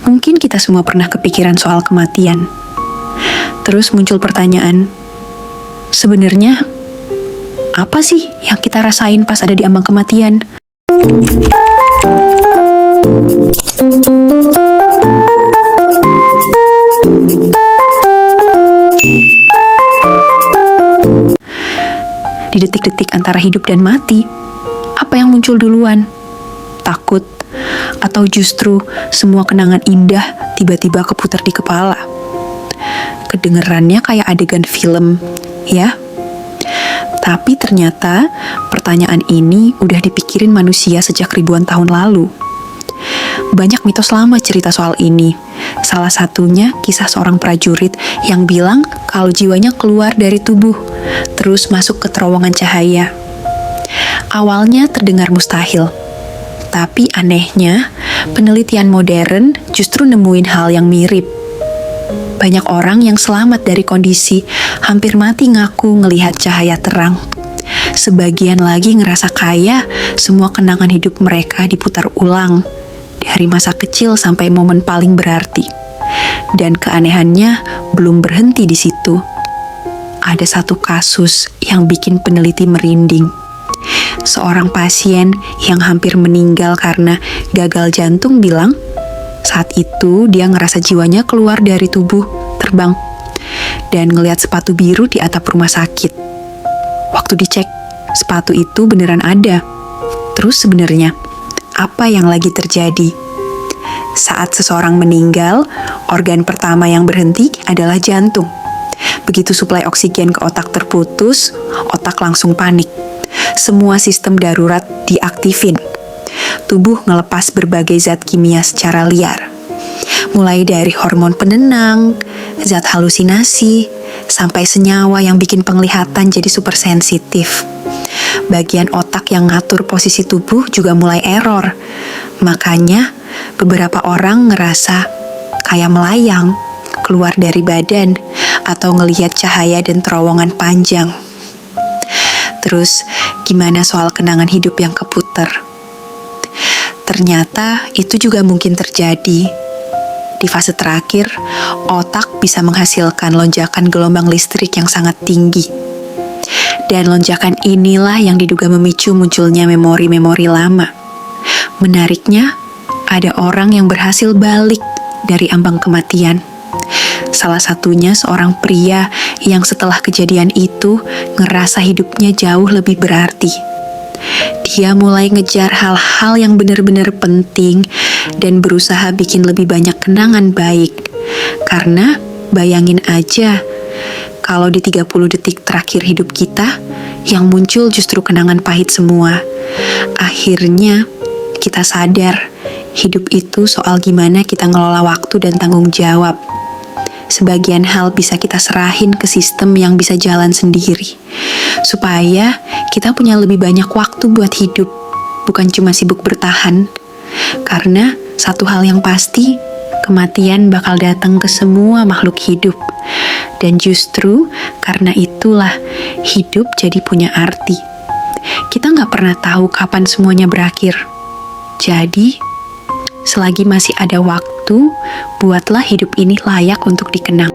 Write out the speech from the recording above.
Mungkin kita semua pernah kepikiran soal kematian. Terus muncul pertanyaan, sebenarnya apa sih yang kita rasain pas ada di ambang kematian? Di detik-detik antara hidup dan mati, apa yang muncul duluan? Takut? Atau justru semua kenangan indah tiba-tiba keputar di kepala? Kedengerannya kayak adegan film, ya? Tapi ternyata pertanyaan ini udah dipikirin manusia sejak ribuan tahun lalu. Banyak mitos lama cerita soal ini. Salah satunya kisah seorang prajurit yang bilang kalau jiwanya keluar dari tubuh, terus masuk ke terowongan cahaya. Awalnya terdengar mustahil, tapi anehnya penelitian modern justru nemuin hal yang mirip. Banyak orang yang selamat dari kondisi hampir mati ngaku ngelihat cahaya terang. Sebagian lagi ngerasa kaya semua kenangan hidup mereka diputar ulang, dari masa kecil sampai momen paling berarti. Dan keanehannya belum berhenti di situ. Ada satu kasus yang bikin peneliti merinding. Seorang pasien yang hampir meninggal karena gagal jantung bilang, saat itu dia ngerasa jiwanya keluar dari tubuh, terbang, dan ngelihat sepatu biru di atap rumah sakit. Waktu dicek, sepatu itu beneran ada. Terus sebenarnya, apa yang lagi terjadi? Saat seseorang meninggal, organ pertama yang berhenti adalah jantung. Begitu suplai oksigen ke otak terputus, otak langsung panik. Semua sistem darurat diaktifin. Tubuh ngelepas berbagai zat kimia secara liar. Mulai dari hormon penenang, zat halusinasi, sampai senyawa yang bikin penglihatan jadi super sensitif. Bagian otak yang ngatur posisi tubuh juga mulai error. Makanya, beberapa orang ngerasa kayak melayang, keluar dari badan, atau ngelihat cahaya dan terowongan panjang. Terus, gimana soal kenangan hidup yang keputar? Ternyata itu juga mungkin terjadi. Di fase terakhir, otak bisa menghasilkan lonjakan gelombang listrik yang sangat tinggi. Dan lonjakan inilah yang diduga memicu munculnya memori-memori lama. Menariknya, ada orang yang berhasil balik dari ambang kematian. Salah satunya seorang pria yang setelah kejadian itu ngerasa hidupnya jauh lebih berarti. Dia mulai ngejar hal-hal yang benar-benar penting dan berusaha bikin lebih banyak kenangan baik. Karena bayangin aja, kalau di 30 detik terakhir hidup kita, yang muncul justru kenangan pahit semua. Akhirnya, kita sadar, hidup itu soal gimana kita ngelola waktu dan tanggung jawab. Sebagian hal bisa kita serahin ke sistem yang bisa jalan sendiri, supaya kita punya lebih banyak waktu buat hidup, bukan cuma sibuk bertahan. Karena satu hal yang pasti, kematian bakal datang ke semua makhluk hidup. Dan justru karena itulah hidup jadi punya arti. Kita nggak pernah tahu kapan semuanya berakhir. Jadi, selagi masih ada waktu, buatlah hidup ini layak untuk dikenang.